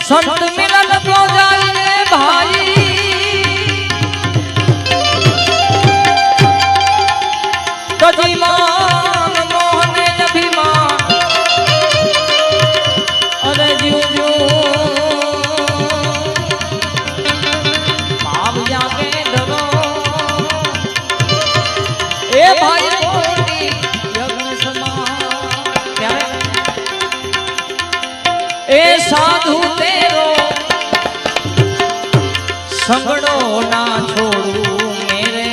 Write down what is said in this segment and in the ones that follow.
संत मिलन को जाइए भाई तजीमान मोहन अभिमान अरे जू जू आप जाके डरो ए भाई कोटी यज्ञ समान ए साधु तेरो संगड़ो ना छोड़ू मेरे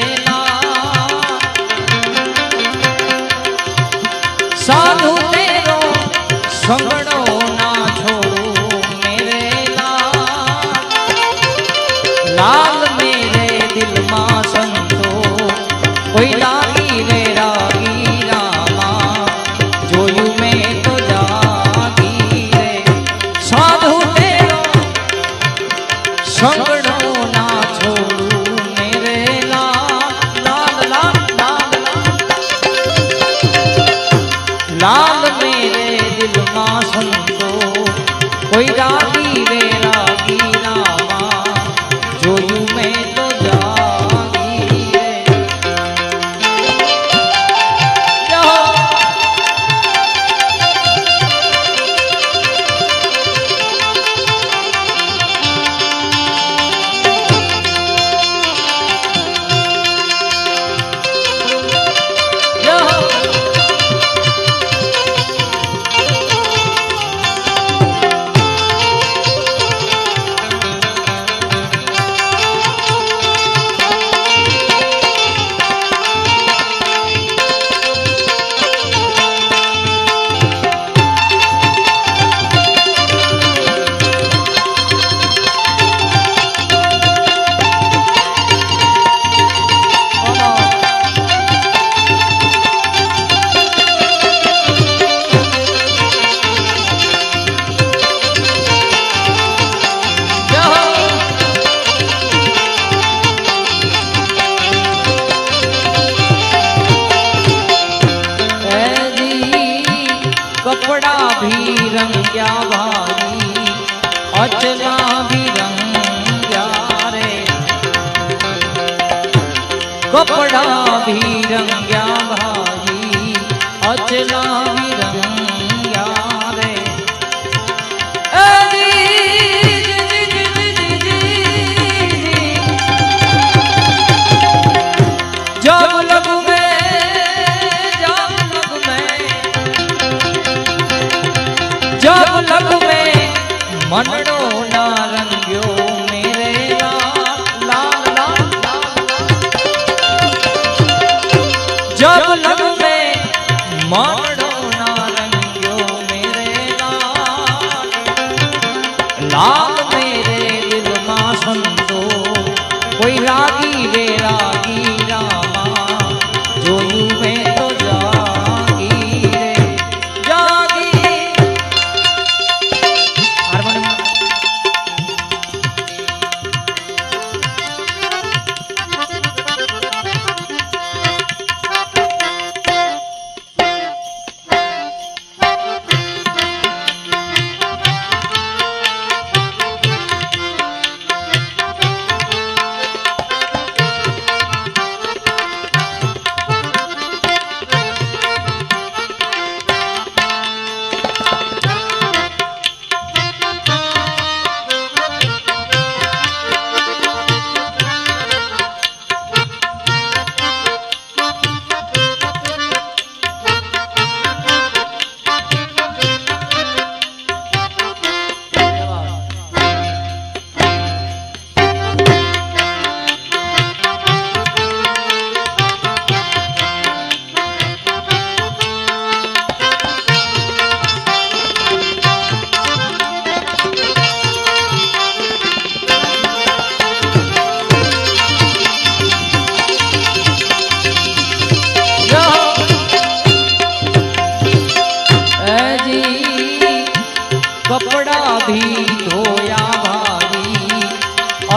साधु तेरो संगड़ो ना छोड़ू मेरे लाल मेरे दिल मां संतो कोई लागी रे रागी रामा जोयू में तो जागी रे साधु तेरो संगड़ो ना छोड़ू मेरे लाल लाल लाल लाल मेरे दिल मां संतो कोई रागी रे रागी रामा जोयू में तो जागी रे कपड़ा भी रंग्या भाई अचला भी रंग्या रे कपड़ा भी रंग्या भाई अचला भी रंग्या रे जब लगू जब लग में मनड़ो ना रंग्यो मेरे लाल लाल लाल जब लग में मनड़ो ना रंग्यो मेरे लाल लाल मेरे दिल मां संतो कोई रागी रे रागी रामा जोयू में तो जागी रे जागी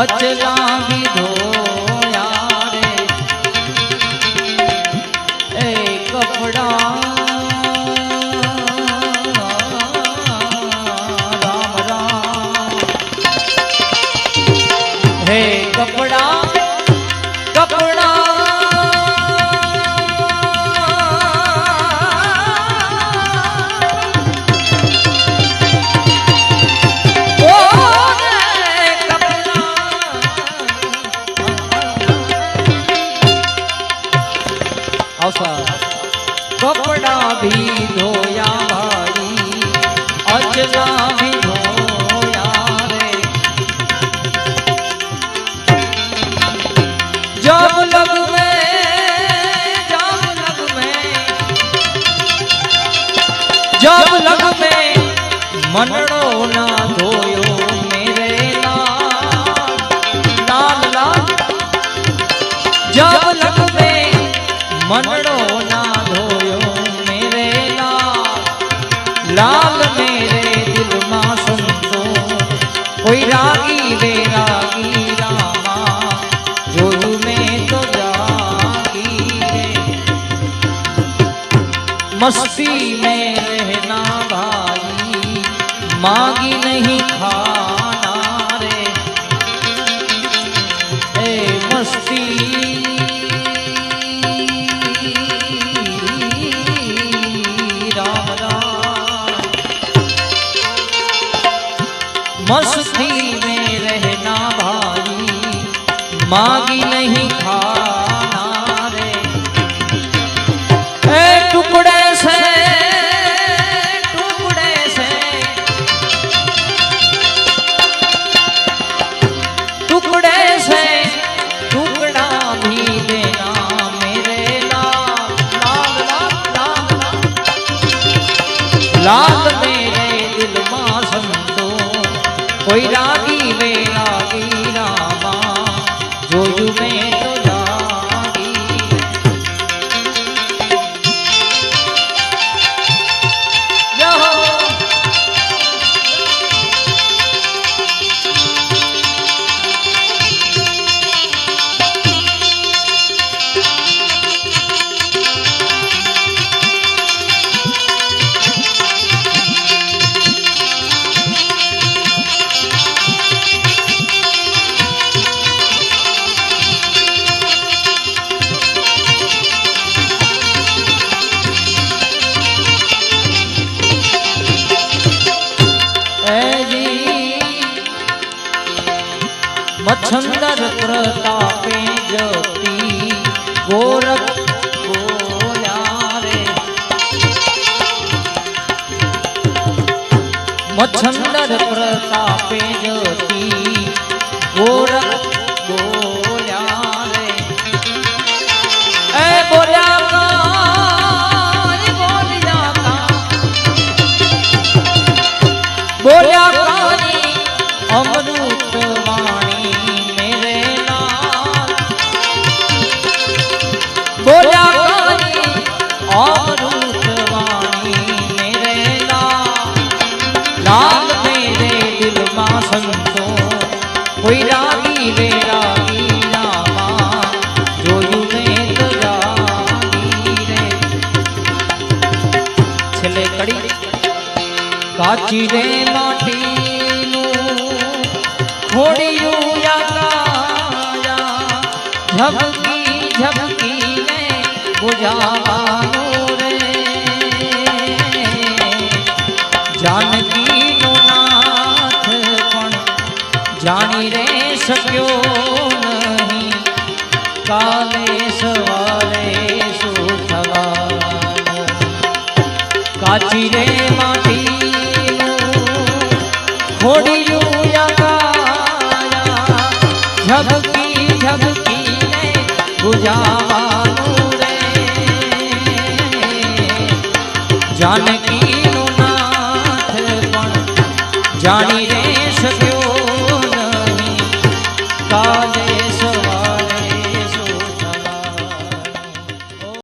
अचला भी धोया रे ए कपड़ा राम राम ना धोयो मेरे लाल लाल लाल जब लगवे मनड़ो ना धोयो मेरे लाल लाल मेरे दिल मां संतो कोई रागी वैरागी रामा जोयू में तो जागी रे मस्ती में रहना भाई मांगी नहीं खाना रे ए मस्ती राम राम मस्ती में रहना भाई मांगी नहीं खाना रे ए टुकड़े से टुकड़ा भी देना मेरे लाल लाल लाल लाल लाल मेरे दिल मां संतो कोई रागी वैरागी रामा जोयू में तो जागी मच्छंदर प्रतापे ज्योति गोरख बोला रे मच्छंदर प्रतापे ज्योति गोरख बोला रे ए बोला का बोला अमृत वाणी मेरे लाल बोला अमृत वाणी मेरे लाल लाल मेरे दिल मां संतो कोई रागी वैरागी रामा जोयू में तो जागी रे छेले कड़ी काची रे माटी घोड़ियों या काया झपकी झपकी ने बुझावानो रे जानकी नो नाथ पण जानी रे सक्यो नहीं काले सवारे सुथवानो काची रे माटी घोड़ियों या झपकी झपकी ने बुझावानु रे जानकी नो नाथ पण जानी